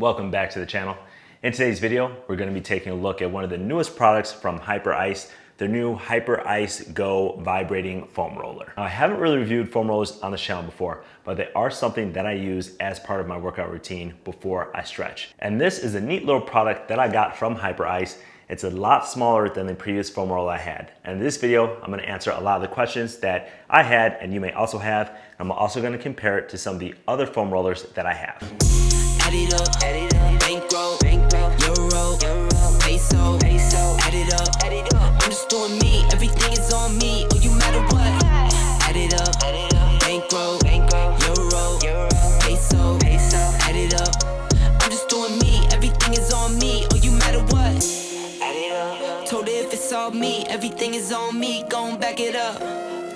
Welcome back to the channel. In today's video, we're going to be taking a look at one of the newest products from Hyperice, their new Hyperice Go Vibrating Foam Roller. Now, I haven't really reviewed foam rollers on the channel before, but they are something that I use as part of my workout routine before I stretch. And this is a neat little product that I got from Hyperice. It's a lot smaller than the previous foam roller I had. And in this video, I'm going to answer a lot of the questions that I had and you may also have. I'm also going to compare it to some of the other foam rollers that I have. Add it up, bankroll, euro, peso, add it up, I'm just doing me, everything is on me, oh you matter what, add it up, bankroll, euro, peso, add it up, I'm just doing me, everything is on me, oh you matter what, add it up, told her if it's all me, everything is on me, gon' back it up,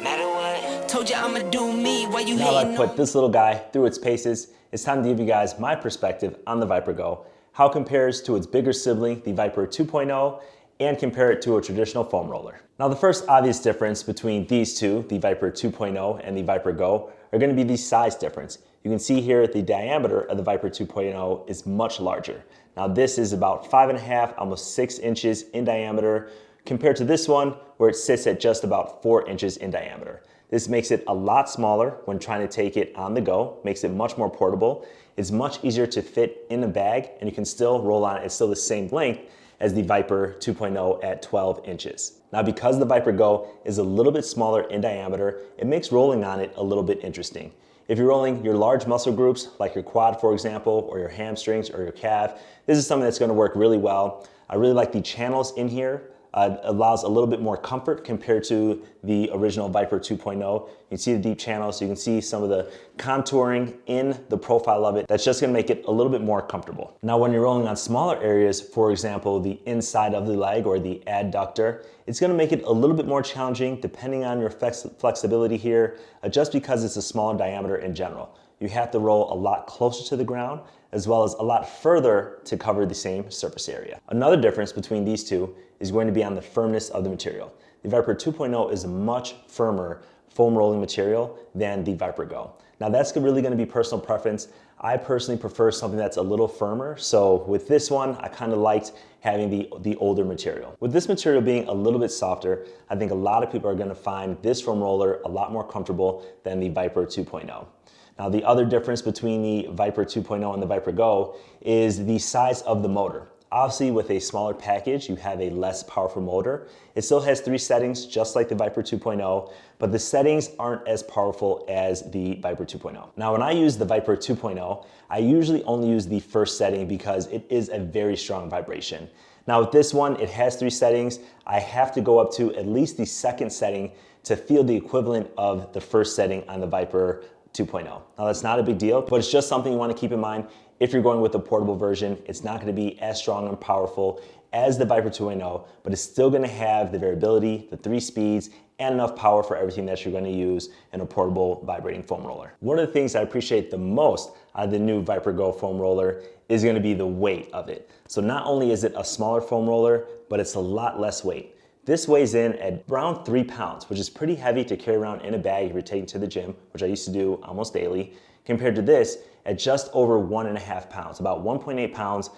matter what, told you I'ma do me, why you hating on me? Now that I put this little guy through its paces, it's time to give you guys my perspective on the Vyper Go, how it compares to its bigger sibling, the Vyper 2.0, and compare it to a traditional foam roller. Now the first obvious difference between these two, the Vyper 2.0 and the Vyper Go, are going to be the size difference. You can see here the diameter of the Vyper 2.0 is much larger. Now this is about 5.5, almost 6 inches in diameter, compared to this one where it sits at just about 4 inches in diameter. This makes it a lot smaller when trying to take it on the go, makes it much more portable. It's much easier to fit in a bag and you can still roll on it. It's still the same length as the Vyper 2.0 at 12 inches. Now because the Vyper Go is a little bit smaller in diameter, it makes rolling on it a little bit interesting. If you're rolling your large muscle groups, like your quad for example, or your hamstrings or your calf, this is something that's gonna work really well. I really like the channels in here. Allows a little bit more comfort compared to the original Vyper 2.0. You can see the deep channels, so you can see some of the contouring in the profile of it. That's just gonna make it a little bit more comfortable. Now when you're rolling on smaller areas, for example, the inside of the leg or the adductor, it's gonna make it a little bit more challenging depending on your flexibility here, just because it's a smaller diameter in general. You have to roll a lot closer to the ground as well as a lot further to cover the same surface area. Another difference between these two is going to be on the firmness of the material. The Vyper 2.0 is a much firmer foam rolling material than the Vyper Go. Now that's really going to be personal preference. I personally prefer something that's a little firmer. So with this one, I kind of liked having the older material. With this material being a little bit softer, I think a lot of people are going to find this foam roller a lot more comfortable than the Vyper 2.0. Now the other difference between the Vyper 2.0 and the Vyper Go is the size of the motor. Obviously with a smaller package, you have a less powerful motor. It still has 3 settings, just like the Vyper 2.0, but the settings aren't as powerful as the Vyper 2.0. Now when I use the Vyper 2.0, I usually only use the first setting because it is a very strong vibration. Now with this one, it has 3 settings. I have to go up to at least the second setting to feel the equivalent of the first setting on the Vyper 2.0. Now that's not a big deal, but it's just something you want to keep in mind. If you're going with the portable version, it's not going to be as strong and powerful as the Vyper 2.0, but it's still going to have the variability, the 3 speeds, and enough power for everything that you're going to use in a portable vibrating foam roller. One of the things I appreciate the most out of the new Vyper Go foam roller is going to be the weight of it. So not only is it a smaller foam roller, but it's a lot less weight. This weighs in at around 3 pounds, which is pretty heavy to carry around in a bag if you're taking to the gym, which I used to do almost daily, compared to this at just over 1.5 pounds, about 1.8 pounds.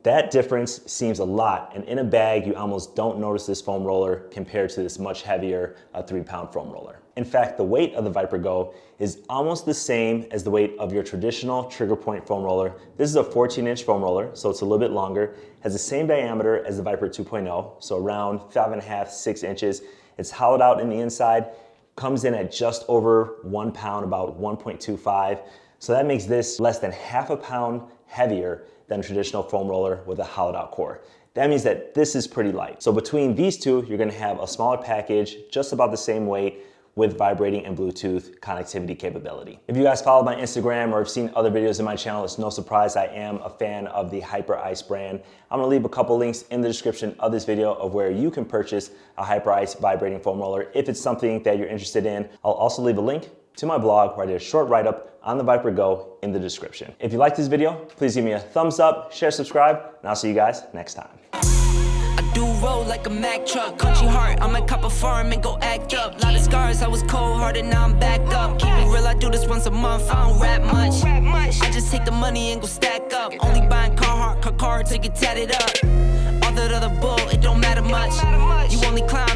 That difference seems a lot, and in a bag, you almost don't notice this foam roller compared to this much heavier 3-pound foam roller. In fact, the weight of the Vyper Go is almost the same as the weight of your traditional trigger point foam roller. This is a 14-inch foam roller, so it's a little bit longer, has the same diameter as the Vyper 2.0, so around 5.5, 6 inches. It's hollowed out in the inside, comes in at just over 1 pound, about 1.25. So that makes this less than half a pound heavier than a traditional foam roller with a hollowed out core. That means that this is pretty light. So between these two, you're gonna have a smaller package, just about the same weight, with vibrating and Bluetooth connectivity capability. If you guys follow my Instagram or have seen other videos in my channel, it's no surprise I am a fan of the Hyperice brand. I'm gonna leave a couple links in the description of this video of where you can purchase a Hyperice vibrating foam roller if it's something that you're interested in. I'll also leave a link to my blog where I did a short write-up on the Vyper Go in the description. If you like this video, please give me a thumbs up, share, subscribe, and I'll see you guys next time. Do roll like a Mack truck, country heart, I might cop a farm and go act up. Lot of scars, I was cold hearted, now I'm backed up. Keep it real, I do this once a month, I don't rap much. I just take the money and go stack up. Only buying work her car till you tatted up. All that other bull, it don't matter much. You only climb